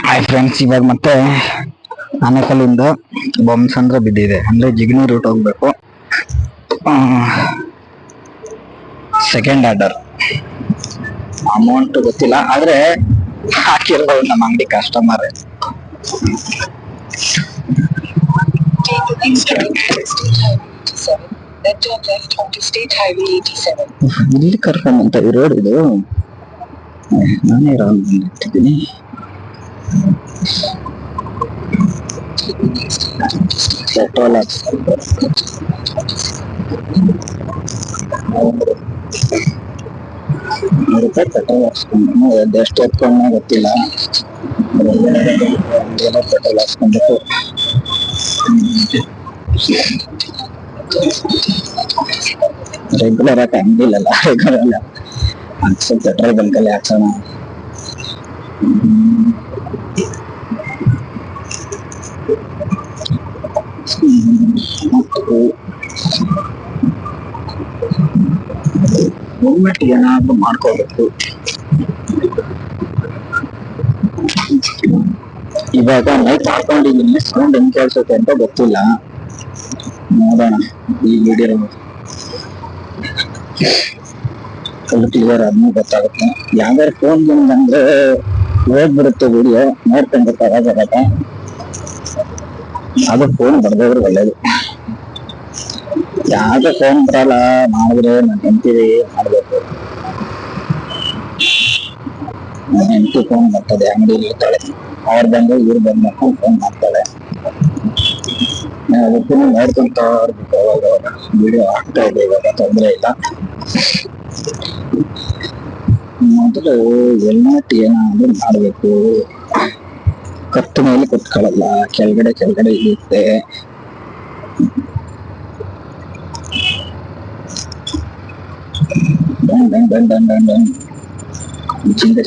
Hi friends, ಇವಾಗ ಮತ್ತೆ ಆನೇಕಲ್ಲಿಂದ ಬೊಮ್ಮಸಂದ್ರ ಬಿದ್ದಿದೆ, ಅಂದ್ರೆ ಜಿಗಣಿ ರೂಟ್ ಹೋಗ್ಬೇಕು. ಸೆಕೆಂಡ್ ಆರ್ಡರ್ ಅಮೌಂಟ್ ಗೊತ್ತಿಲ್ಲ, ಆದ್ರೆ ಹಾಕಿರೋದು ನಮ್ಮ ಅಂಗಡಿ ಕಸ್ಟಮರ್. ಇಲ್ಲಿ ಕರ್ಕೊಂಬಂತ ಈ ರೋಡ್ ಇದು. ನಾನೇ ರಾಂಗ್ ಬಂದಿಟ್ಟಿದ್ದೀನಿ. ಪೆಟ್ರೋಲ್ ₹100 ಪೆಟ್ರೋಲ್ ಹಾಕ್ಸ್ಕೊಂಡು ಎಷ್ಟು ಎತ್ಕೊಂಡ ಗೊತ್ತಿಲ್ಲ. ಏನೋ ಪೆಟ್ರೋಲ್ ಹಾಕ್ಸ್ಕೊಂಡ್ಬಿಟ್ಟು ರೆಗ್ಯುಲರ್ ಆಗಿ ಅಂಗಡಿಲಲ್ಲ, ರೆಗ್ಯುಲರ್ ಹಾಕ್ಸೋ ಪೆಟ್ರೋಲ್ ಬಂಕಲ್ಲಿ ಹಾಕ್ಸೋಣ. ಮೂವ್ಮೆಂಟ್ ಏನಾದ್ರೂ ಮಾಡ್ಕೋಬೇಕು. ಇವಾಗ ಲೈಟ್ ಹಾಕೊಂಡಿದ್ದೀನಿ, ಸೌಂಡ್ ಹೆಂಗ್ ಕೇಳಿಸುತ್ತೆ ಅಂತ ಗೊತ್ತಿಲ್ಲ, ನೋಡೋಣ ಈ ವಿಡಿಯೋ ಫುಲ್ ಕ್ಲಿಯರ್ ಆದ್ಮೇಲೆ ಗೊತ್ತಾಗುತ್ತೆ. ಯಾವ್ದಾರು ಫೋನ್ ಬಂದ್ರೆ ಹೋಗ್ಬಿಡುತ್ತೆ ವಿಡಿಯೋ, ನೋಡ್ಕೊಂಡ್ಬೇಕಾಗತ್ತೆ. ಅದು ಫೋನ್ ಬರ್ದವ್ರು ಒಳ್ಳೇದು. ಯಾವ್ದು ಫೋನ್ ಬರಲ್ಲ ಮಾಡಿದ್ರೆ ನಾನು ಹೆಂಡ್ತಿವಿ ಮಾಡ್ಬೇಕು. ನನ್ನ ಹೆಂಡ್ತಿ ಫೋನ್ ಬರ್ತದೆ, ಅಂಗಡಿಲಿ ಇರ್ತಾಳೆ, ಅವ್ರು ಬಂದು ಇವ್ರು ಬಂದ್ಬೇಕು ಫೋನ್ ಮಾಡ್ತಾಳೆ. ಅದಕ್ಕೂ ನೋಡ್ಕೊಂತ ಇರ್ಬೇಕು. ಅವಾಗ ವಿಡಿಯೋ ಆಗ್ತಾ ಇದೆ, ಇವಾಗ ತೊಂದರೆ ಇಲ್ಲ. ಮೊದಲು ಹೆಲ್ಮೆಟ್ ಏನಾದ್ರೂ ಮಾಡ್ಬೇಕು. ಕತ್ತು ಮೇಲೆ ಕುತ್ಕೊಳ್ಳಲ್ಲ, ಕೆಳಗಡೆ ಇರುತ್ತೆ. ಚಿಂತೆ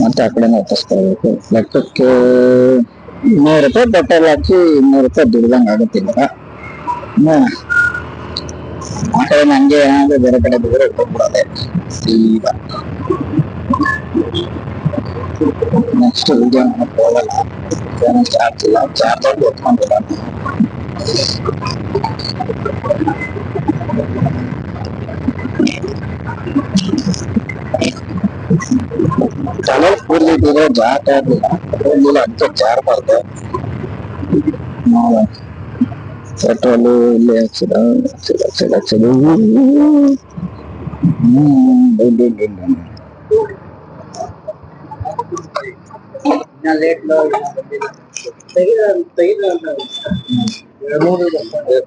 ಮತ್ತೆ ಆ ಕಡೆ ಒಪ್ಪಿಸ್ಕೊಳ್ಬೇಕು. ಲೆಕ್ಕಕ್ಕೆ ₹100 ಪೆಟ್ರೋಲ್ ಹಾಕಿ ₹200 ದುಡ್ದಂಗ ಆಗುತ್ತಿಲ್ಲ. ಆ ಕಡೆ ನಂಗೆ ಏನಾದ್ರು ಬೇರೆ ಕಡೆ ಬೇರೆ ಹೋಗ್ಬಿಡೋದೆ ಸೀದಾ. ನೆಕ್ಸ್ಟ್ ವಿಡಿಯೋ ಮಾಡಕ್ ಹೋಗಲ್ಲ, ಚಾರ್ಜ್ ಇಲ್ಲ, ಚಾರ್ಜ್ ಆಗಿ ಹೊತ್ಕೊಂಡಿಲ್ಲ. ತಲೆ ಕೂದಲಿಟ್ಟಿರೋ ಜಾತ ಆಗಲಿಲ್ಲ ಅಂತ ಜಾರಬಾರ್ದು. ಪೆಟ್ರೋಲು ಇಲ್ಲಿ ಹಾಕ್ಸಿದ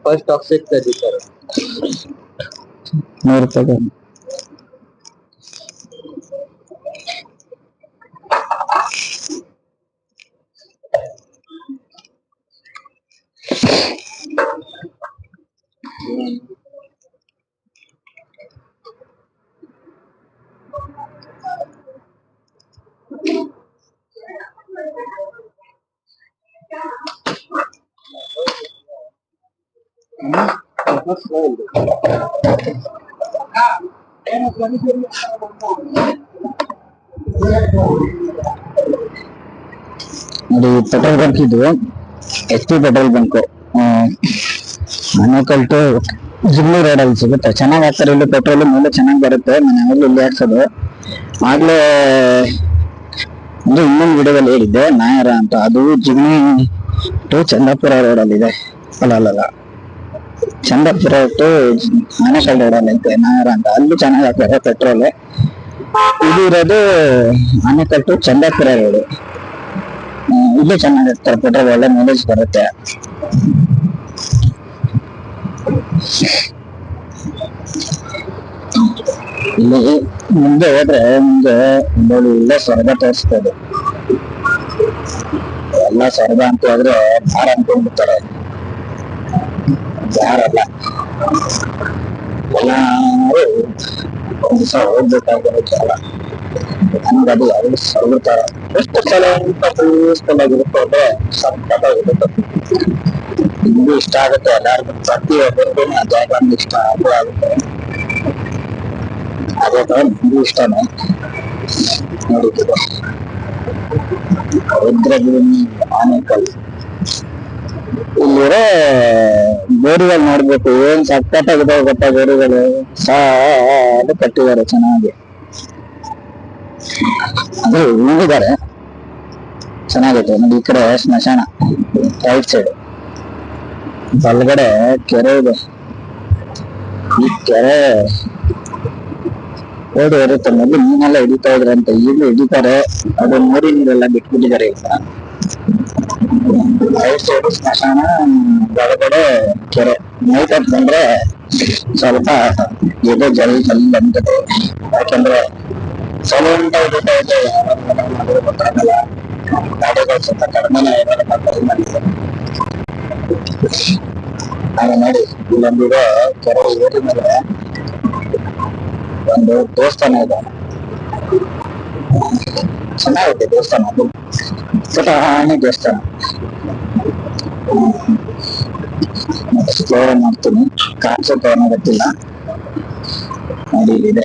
ಫಸ್ಟ್ ಆಕ್ಸಿಡ್ ತೆಗಿತಾರೆ ₹100. ನೋಡಿ, ಪೆಟ್ರೋಲ್ ಬಂಕ್ ಇದು HP petrol bunk. Anekal to Jigani road ಅಲ್ಲಿ ಸಿಗುತ್ತೆ. ಚೆನ್ನಾಗಿ ಹಾಕ್ತಾರೆ ಇಲ್ಲಿ ಪೆಟ್ರೋಲ್, ಮೇಲೆ ಚೆನ್ನಾಗಿ ಬರುತ್ತೆ. ನಾನು ಯಾವಾಗಲೂ ಇಲ್ಲಿ ಹಾಕ್ಸೋದು. ಆಗ್ಲೇ ಅಂದ್ರೆ ಇನ್ನೊಂದು ವಿಡಿಯೋದಲ್ಲಿ ಹೇಳಿದ್ದೆ ನಾಯರ ಅಂತ, ಅದು ಜಿಗ್ನಿ ಟು ಚಂದಾಪುರ ರೋಡ್ ಅಲ್ಲಿ ಇದೆ. ಅಲ್ಲ, ಚಂದಾಪುರ ಟು ಆನೇಕಲ್ ರೋಡ್ ಅಲ್ಲಿ ಐತೆ ನಾಯರ ಅಂತ, ಅಲ್ಲಿ ಚೆನ್ನಾಗಿ ಹಾಕ್ತಾರೆ ಪೆಟ್ರೋಲ್. ಇದು ಇರೋದು ಆನೇಕಲ್ ಟು ಚಂದಾಪುರ ರೋಡ್. ಇಲ್ಲೇ ಚೆನ್ನಾಗಿ ಹಾಕ್ತಾರೆ ಪೆಟ್ರೋಲ್, ಒಳ್ಳೆ ಮೈಲೇಜ್ ಬರುತ್ತೆ. ಇಲ್ಲಿ ಮುಂದೆ ಹೋದ್ರೆ ಒಳ್ಳೆ ಸ್ವರ್ಗ ತೋರಿಸ್ತದೆ. ಎಲ್ಲ ಸ್ವರ್ಗ ಅಂತ ಹೋದ್ರೆ ಬಾರ ಅನ್ಕೊಂಡ್ಬಿಡ್ತಾರೆ, ಯಾರಲ್ಲ. ಎಲ್ಲಾರು ಒಂದು ದಿವಸ ಹೋಗ್ಬೇಕಾಗಿರೋ ಜಾಗ. ನನ್ಗದು ಯಾರು ಸ್ವರ್ಗತಾರ. ಎಷ್ಟು ಸಲ ಪೀಸ್ಫುಲ್ ಆಗಿರುತ್ತೆ ಅಂದ್ರೆ ಸಖತ್ತಾಗಿರುತ್ತೆ. ನಿಮ್ಗೂ ಇಷ್ಟ ಆಗುತ್ತೆ, ಎಲ್ಲರಿಗೂ ಪ್ರತಿಯೊಬ್ಬರಿಗೂ ಆ ಜಾಗ ಅಂದ್ರೆ ಇಷ್ಟ ಆಗುತ್ತೆ. ಅದೇ ತರ ನಿಮ್ಗೂ ಇಷ್ಟನೇ ನೋಡಿದ್ದು. ರುದ್ರಭೂಮಿ ಆನೇಕಲ್, ಇಲ್ಲಿರೋ ಗೋರಿಗಳು ನೋಡ್ಬೇಕು, ಏನ್ ಸಕ್ಕತ್ತಾಗಿದೆ ಗೊತ್ತಾ ಗೋರಿಗಳು, ಸಾಲು ಕಟ್ಟಿದ್ದಾರೆ ಚೆನ್ನಾಗಿ. ಅದು ಉಳಿದಿದ್ದಾರೆ, ಚೆನ್ನಾಗೈತೆ ನೋಡಿ. ಈ ಕಡೆ ಸ್ಮಶಾನ ರೈಟ್ ಸೈಡ್, ಬಲಗಡೆ ಕೆರೆ ಇದೆ. ಈ ಕೆರೆ ಓಡಿ ಇರುತ್ತೆ, ಮೊದಲು ಮೀನೆಲ್ಲ ಹಿಡಿತಾ ಇದ್ರಂತೆ, ಈಗಲೂ ಹಿಡಿತಾರೆ. ಅದು ಮೋರಿ ನೀರೆಲ್ಲ ಬಿಟ್ಬಿಟ್ಟಿದ್ದಾರೆ ಈಗ. ರೈಟ್ ಸೈಡ್ ಸ್ಮಶಾನ, ಬಲಗಡೆ ಕೆರೆ. ನೈಟ್ ಹೊತ್ತು ಬಂದ್ರೆ ಸ್ವಲ್ಪ ಎದೆ ಜಲ್ ಅಂತದೆ, ಯಾಕಂದ್ರೆ ಸೈಲೆಂಟ್ ಆಗಿರುತ್ತೆ. ಗೊತ್ತಾಗಲ್ಲ, ಗಾಡಿಗಳು ಸ್ವಲ್ಪ ಕಡಿಮೆನೇ ಹಾಗೆ ನೋಡಿ. ಇಲ್ಲೊಂದಿದೆ ಕೆರೆ, ಏರಿ ಮೇಲೆ ಒಂದು ದೇವಸ್ಥಾನ ಇದೆ, ಚೆನ್ನಾಗಿದೆ ದೇವಸ್ಥಾನ. ಅದು ಪುಟಾಣಿ ದೇವಸ್ಥಾನ. ಎಕ್ಸ್ಪ್ಲೋರ್ ಮಾಡ್ತೀನಿ, ಕಾಣಿಸುತ್ತೆ ಅನ್ನೋ ಗೊತ್ತಿಲ್ಲ. ನೋಡಿ ಇಲ್ಲಿದೆ.